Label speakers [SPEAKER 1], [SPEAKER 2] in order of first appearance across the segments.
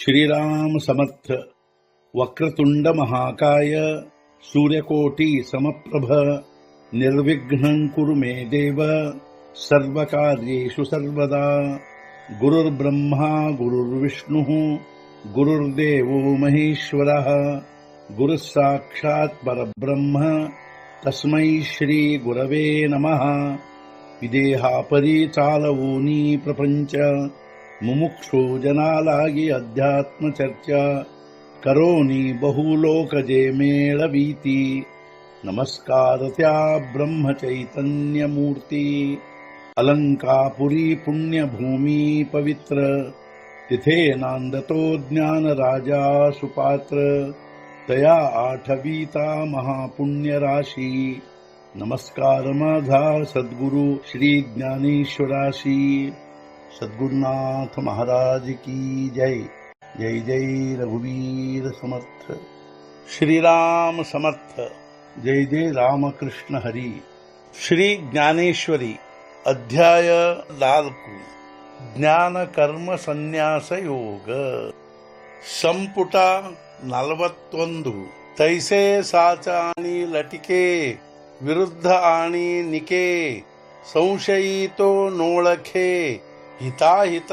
[SPEAKER 1] श्रीराम समर्थ। वक्रतुंड महाकाय सूर्यकोटि समप्रभ निर्विघ्नं कुरु मे देव सर्वकार्येषु सर्वदा। गुरुर्ब्रह्मा गुरुर्विष्णुः गुरुर्देवो महेश्वरः गुरुः साक्षात् परब्रह्म तस्मै श्री गुरवे नमः। विदेहापरि चालवूनी प्रपंच मुमुक्षु जनालागी अध्यात्म चर्चा करोनी बहुलोकजे मेळवीती। नमस्कार त्या ब्रह्म चैतन्य मूर्ती अलंकापुरी पुण्यभूमी पवित्र तिथे नांदतो ज्ञान राजा सुपात्र तया आठवीता महापुण्य राशी। नमस्कार माझा सद्गुरु श्री ज्ञानेश्वराशी। सद्गुरुनाथ महाराज की जय। जय जय रघुवीर समर्थ। श्रीराम समर्थ। जय जय रामकृष्ण हरी। श्री ज्ञानेश्वरी अध्याय 4 ಜ್ಞಾನ ಕರ್ಮ ಸನ್ಯಾಸ ಯೋಗ ಸಂಪುಟ 41 ತೈಸೆ ಸಾಚಾಣಿ ಲಟಿಕೆ ವಿರುದ್ಧ ಆಣಿ ನಿಕೆ ಸಂಶಯಿತೋ ನೋಳಖೆ ಹಿತಾಹಿತ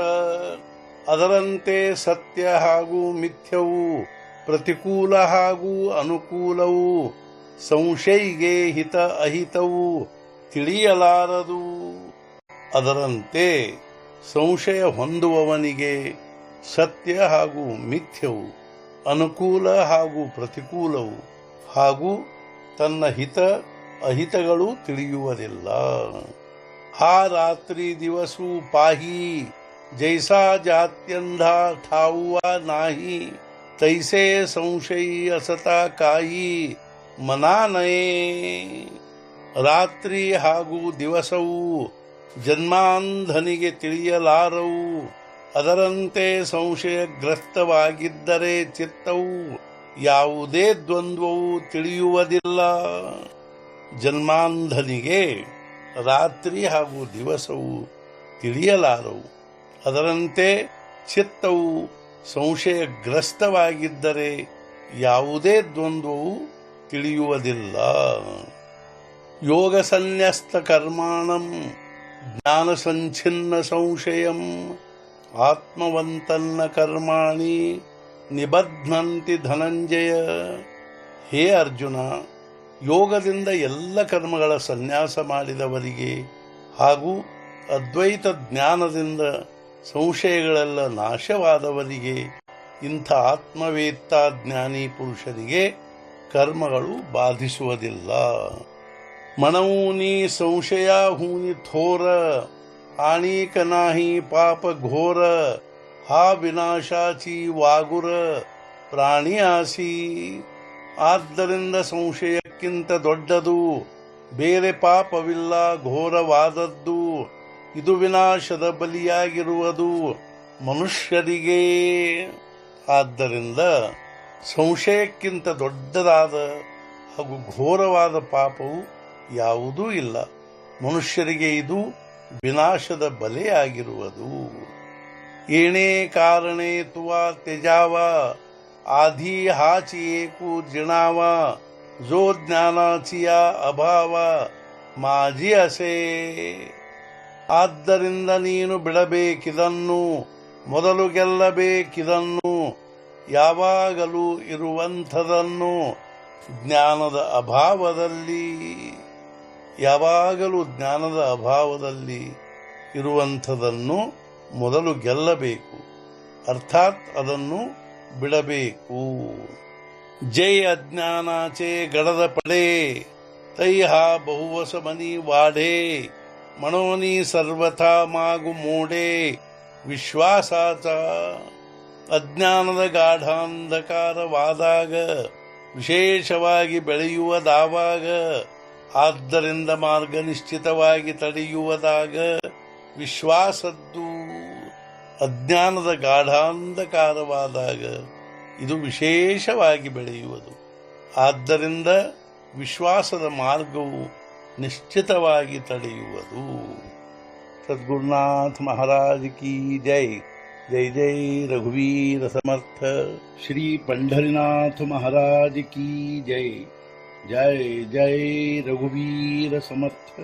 [SPEAKER 1] ಅದರಂತೆ ಸತ್ಯ ಹಾಗೂ ಮಿಥ್ಯವು ಪ್ರತಿಕೂಲ ಹಾಗೂ ಅನುಕೂಲವು ಸಂಶಯಿಗೆ ಹಿತ ಅಹಿತವು ತಿಳಿಯಲಾರದು. ಅದರಂತೆ ಸಂಶಯ ಹೊಂದುವವನಿಗೆ ಸತ್ಯ ಹಾಗೂ ಮಿಥ್ಯವು ಅನುಕೂಲ ಹಾಗೂ ಪ್ರತಿಕೂಲವು ಹಾಗೂ ತನ್ನ ಹಿತ ಅಹಿತಗಳು ತಿಳಿಯುವುದಿಲ್ಲ. हा रात्री दिवसू पाही जैसा जात्यंधा ठाऊवा नाही तैसे संशयी असता काही मना नये. ರಾತ್ರಿ ಹಾಗೂ ದಿವಸವು ಜನ್ಮಾಂಧನಿಗೆ ತಿಳಿಯಲಾರವು. ಅದರಂತೆ ಸಂಶಯಗ್ರಸ್ತವಾಗಿದ್ದರೆ ಚಿತ್ತವು ಯಾವುದೇ ದ್ವಂದ್ವವು ತಿಳಿಯುವುದಿಲ್ಲ. ಜನ್ಮಾಂಧನಿಗೆ ರಾತ್ರಿ ಹಾಗೂ ದಿವಸವು ತಿಳಿಯಲಾರವು. ಅದರಂತೆ ಚಿತ್ತವು ಸಂಶಯಗ್ರಸ್ತವಾಗಿದ್ದರೆ ಯಾವುದೇ ದ್ವಂದ್ವವು ತಿಳಿಯುವುದಿಲ್ಲ. ಯೋಗ ಸನ್ಯಸ್ತ ಕರ್ಮಾಣಂ ಜ್ಞಾನ ಸಂಛಿನ್ನ ಸಂಶಯಂ ಆತ್ಮವಂತನ್ನ ಕರ್ಮಾಣಿ ನಿಬಧ್ನಂತಿ ಧನಂಜಯ. ಹೇ ಅರ್ಜುನ, ಯೋಗದಿಂದ ಎಲ್ಲ ಕರ್ಮಗಳ ಸನ್ಯಾಸ ಮಾಡಿದವರಿಗೆ ಹಾಗೂ ಅದ್ವೈತ ಜ್ಞಾನದಿಂದ ಸಂಶಯಗಳೆಲ್ಲ ನಾಶವಾದವರಿಗೆ, ಇಂಥ ಆತ್ಮವೇತ್ತ ಜ್ಞಾನಿ ಪುರುಷರಿಗೆ ಕರ್ಮಗಳು ಬಾಧಿಸುವುದಿಲ್ಲ. ಮನವೂನಿ ಸಂಶಯ ಹೂನಿ ಥೋರ ಆಣೀಕ ನಾಹಿ ಪಾಪ ಘೋರ ಹಾ ವಿನಾಶಾಚಿ ವಾಗುರ ಪ್ರಾಣಿ ಆಸಿ. ಆದ್ದರಿಂದ ಸಂಶಯಕ್ಕಿಂತ ದೊಡ್ಡದು ಬೇರೆ ಪಾಪವಿಲ್ಲ, ಘೋರವಾದದ್ದು. ಇದು ವಿನಾಶದ ಬಲಿಯಾಗಿರುವುದು ಮನುಷ್ಯರಿಗೆ. ಆದ್ದರಿಂದ ಸಂಶಯಕ್ಕಿಂತ ದೊಡ್ಡದಾದ ಹಾಗೂ ಘೋರವಾದ ಪಾಪವು ಯಾವುದೂ ಇಲ್ಲ. ಮನುಷ್ಯರಿಗೆ ಇದು ವಿನಾಶದ ಬಲೆಯಾಗಿರುವುದು. ಏನೇ ಕಾರಣೆ ತುವಾ ತ್ಯಜಾವ आधी हाच एकू जिणावा जो ज्ञानाचिया ಅಭಾವ ಮಾಜಿ ಅಸೆ. ಆದ್ದರಿಂದ ನೀನು ಬಿಡಬೇಕಿದನ್ನು, ಮೊದಲು ಗೆಲ್ಲಬೇಕಿದನ್ನು, ಯಾವಾಗಲೂ ಇರುವಂಥದನ್ನು ಜ್ಞಾನದ ಅಭಾವದಲ್ಲಿ. ಯಾವಾಗಲೂ ಜ್ಞಾನದ ಅಭಾವದಲ್ಲಿ ಇರುವಂಥದನ್ನು ಮೊದಲು ಗೆಲ್ಲಬೇಕು, ಅರ್ಥಾತ್ ಅದನ್ನು ಬಿಡಬೇಕು. ಜೈ ಅಜ್ಞಾನಾಚೆ ಗಡದ ಪಡೆ ತೈಹಾ ಬಹುವಸ ಮನಿ ವಾಢೆ ಮನೋನಿ ಸರ್ವಥಾ ಮಾಗು ಮೋಡೆ ವಿಶ್ವಾಸಾಚ. ಅಜ್ಞಾನದ ಗಾಢಾಂಧಕಾರವಾದಾಗ ವಿಶೇಷವಾಗಿ ಬೆಳೆಯುವುದಾವಾಗ, ಆದ್ದರಿಂದ ಮಾರ್ಗ ನಿಶ್ಚಿತವಾಗಿ ತಡೆಯುವುದಾಗ ವಿಶ್ವಾಸದ್ದು. ಅಜ್ಞಾನದ ಗಾಢಾಂಧಕಾರವಾದಾಗ ಇದು ವಿಶೇಷವಾಗಿ ಬೆಳೆಯುವುದು. ಆದ್ದರಿಂದ ವಿಶ್ವಾಸದ ಮಾರ್ಗವು ನಿಶ್ಚಿತವಾಗಿ ತಡೆಯುವುದು. ಸದ್ಗುರುನಾಥ ಮಹಾರಾಜ್ ಕಿ ಜೈ. जय जय रघुवीर समर्थ। श्री पंढरीनाथ महाराज की जय। जय जय रघुवीर समर्थ।